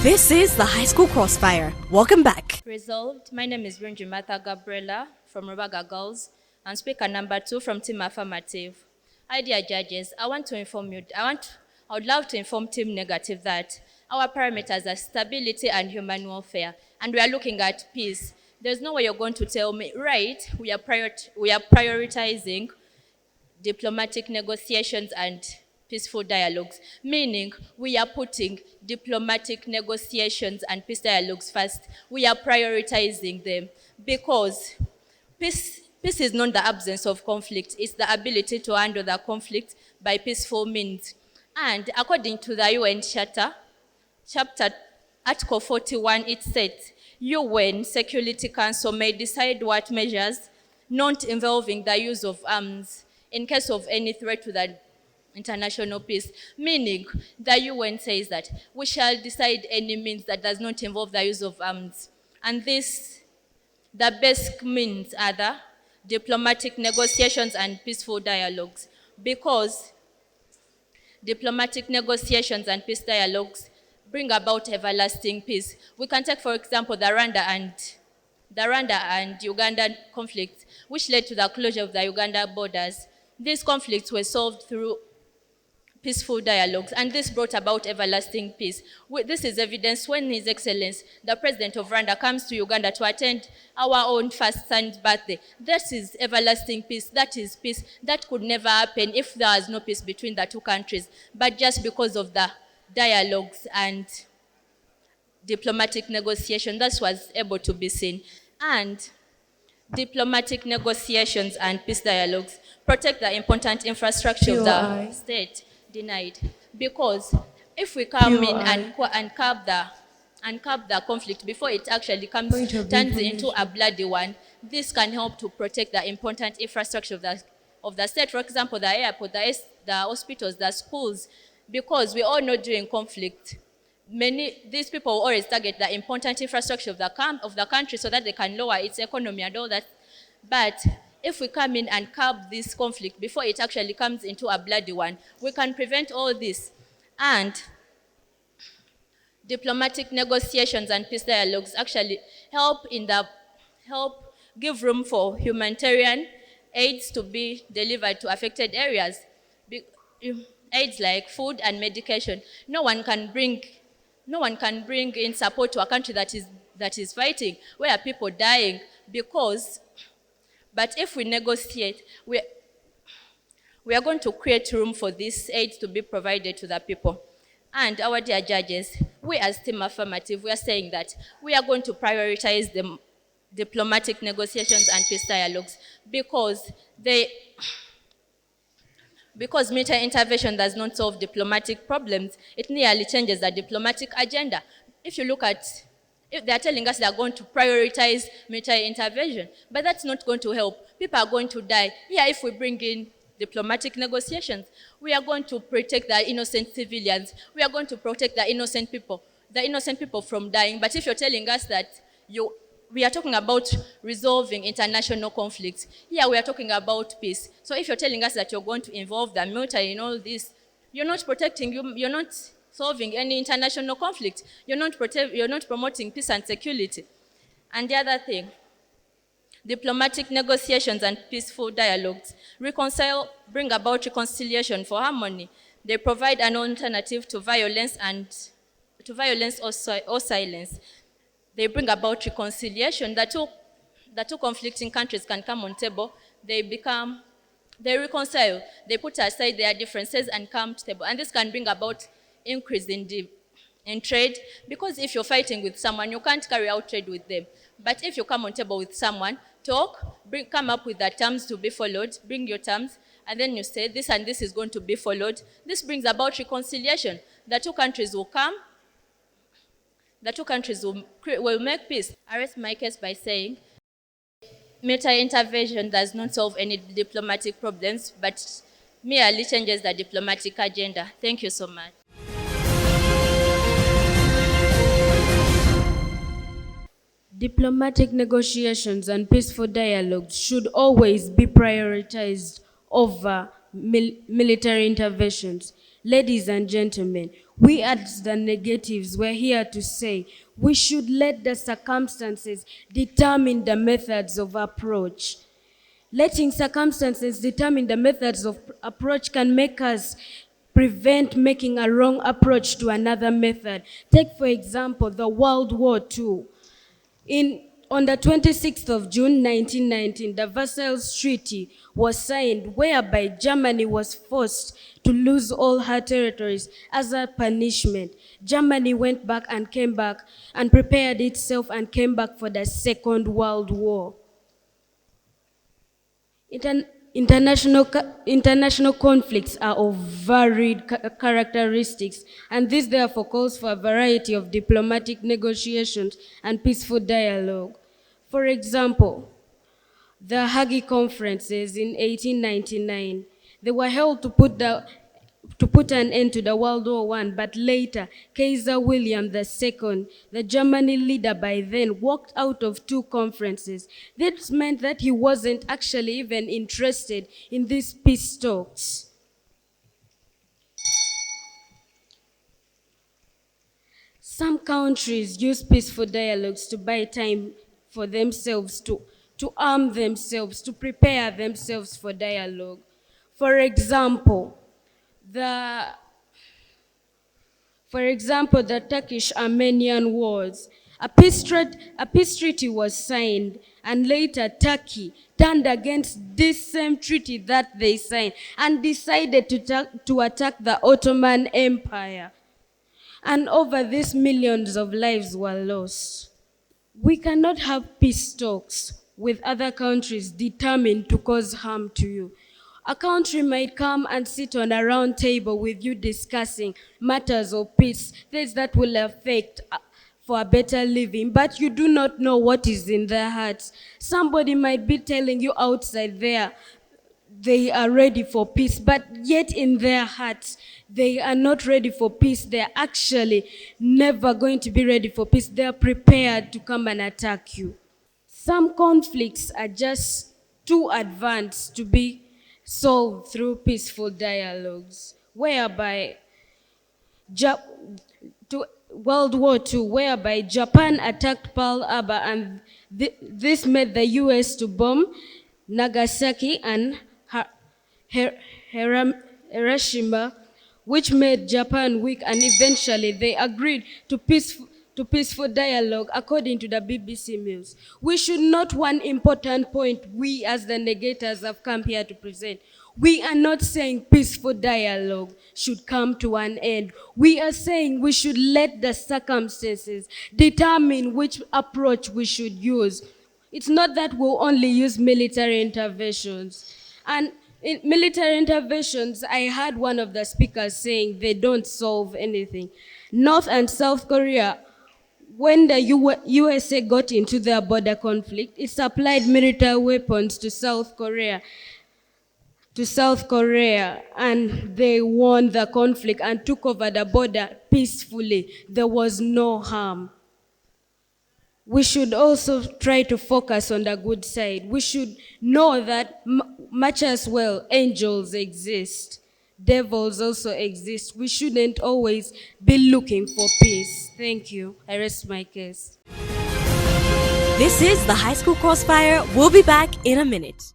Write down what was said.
This is the High School Crossfire. Welcome back. Resolved. My name is Renji Martha Gabriela from Rubaga Girls and speaker number 2 from Team Affirmative. Hi dear judges, I would love to inform Team Negative that our parameters are stability and human welfare, and we are looking at peace. There's no way you're going to tell me, right, we are prioritizing diplomatic negotiations and peaceful dialogues, meaning we are putting diplomatic negotiations and peace dialogues first. We are prioritizing them because peace is not the absence of conflict, it's the ability to handle the conflict by peaceful means. And according to the UN Charter, Article 41, it says, UN Security Council may decide what measures not involving the use of arms in case of any threat to the international peace, meaning the UN says that we shall decide any means that does not involve the use of arms. And the best means are the diplomatic negotiations and peaceful dialogues, because diplomatic negotiations and peace dialogues bring about everlasting peace. We can take, for example, the Rwanda and Uganda conflict, which led to the closure of the Uganda borders. These conflicts were solved through peaceful dialogues, and this brought about everlasting peace. This is evidence when His Excellency, the President of Rwanda, comes to Uganda to attend our own first son's birthday. This is everlasting peace. That is peace that could never happen if there was no peace between the two countries, but just because of the dialogues and diplomatic negotiation, that was able to be seen. And diplomatic negotiations and peace dialogues protect the important infrastructure of the state denied. Because if we come in and curb the conflict before it actually turns into a bloody one, this can help to protect the important infrastructure of the state. For example, the airport, the hospitals, the schools. Because we all know during conflict, these people always target the important infrastructure of the country so that they can lower its economy and all that. But if we come in and curb this conflict before it actually comes into a bloody one, we can prevent all this. And diplomatic negotiations and peace dialogues actually help give room for humanitarian aids to be delivered to affected areas. Aids like food and medication. No one can bring in support to a country that is fighting, where people are dying but if we negotiate, we are going to create room for this aid to be provided to the people. And our dear judges, we as Team Affirmative, we are saying that we are going to prioritize the diplomatic negotiations and peace dialogues because military intervention does not solve diplomatic problems. It nearly changes the diplomatic agenda. If you look at, if they are telling us they are going to prioritize military intervention, but that's not going to help. People are going to die. Here, if we bring in diplomatic negotiations, we are going to protect the innocent civilians. We are going to protect the innocent people from dying. But if you're telling us that we are talking about resolving international conflicts, here we are talking about peace. So if you're telling us that you're going to involve the military in all this, you're not protecting, you're not solving any international conflict. You're not promoting peace and security. And the other thing, diplomatic negotiations and peaceful dialogues bring about reconciliation for harmony. They provide an alternative to violence or silence. They bring about reconciliation. The two conflicting countries can come on table. They reconcile. They put aside their differences and come to table. And this can bring about increase in trade, because if you're fighting with someone, you can't carry out trade with them. But if you come on table with someone, talk, come up with the terms to be followed, bring your terms, and then you say this and this is going to be followed. This brings about reconciliation. The two countries will come. The two countries will make peace. I rest my case by saying military intervention does not solve any diplomatic problems, but merely changes the diplomatic agenda. Thank you so much. Diplomatic negotiations and peaceful dialogues should always be prioritized over military interventions. Ladies and gentlemen, We as the negatives, we're here to say we should let the circumstances determine the methods of approach. Letting circumstances determine the methods of approach can make us prevent making a wrong approach to another method. Take, for example, the World War II. On the 26th of June 1919, the Versailles Treaty was signed, whereby Germany was forced to lose all her territories as a punishment. Germany went back and came back and prepared itself and came back for the Second World War. International conflicts are of varied characteristics, and this therefore calls for a variety of diplomatic negotiations and peaceful dialogue. For example, the Hague Conferences in 1899, they were held to put an end to the World War I, but later, Kaiser William II, the German leader by then, walked out of two conferences. This meant that he wasn't actually even interested in these peace talks. Some countries use peaceful dialogues to buy time for themselves, to arm themselves, to prepare themselves for dialogue. For example, the Turkish-Armenian wars. A peace treaty was signed, and later Turkey turned against this same treaty that they signed and decided to attack the Ottoman Empire. And over this, millions of lives were lost. We cannot have peace talks with other countries determined to cause harm to you. A country might come and sit on a round table with you discussing matters of peace, things that will affect for a better living, but you do not know what is in their hearts. Somebody might be telling you outside there they are ready for peace, but yet in their hearts they are not ready for peace. They are actually never going to be ready for peace. They are prepared to come and attack you. Some conflicts are just too advanced to be solved through peaceful dialogues, whereby World War II, whereby Japan attacked Pearl Harbor, and this made the US to bomb Nagasaki and Hiroshima, which made Japan weak, and eventually they agreed to peaceful dialogue, according to the BBC News. We should note one important point we as the negators have come here to present. We are not saying peaceful dialogue should come to an end. We are saying we should let the circumstances determine which approach we should use. It's not that we'll only use military interventions. And in military interventions, I heard one of the speakers saying they don't solve anything. North and South Korea, when the USA got into their border conflict, it supplied military weapons to South Korea, and they won the conflict and took over the border peacefully. There was no harm. We should also try to focus on the good side. We should know that much as well angels exist, devils also exist. We shouldn't always be looking for peace. Thank you. I rest my case. This is the High School Crossfire. We'll be back in a minute.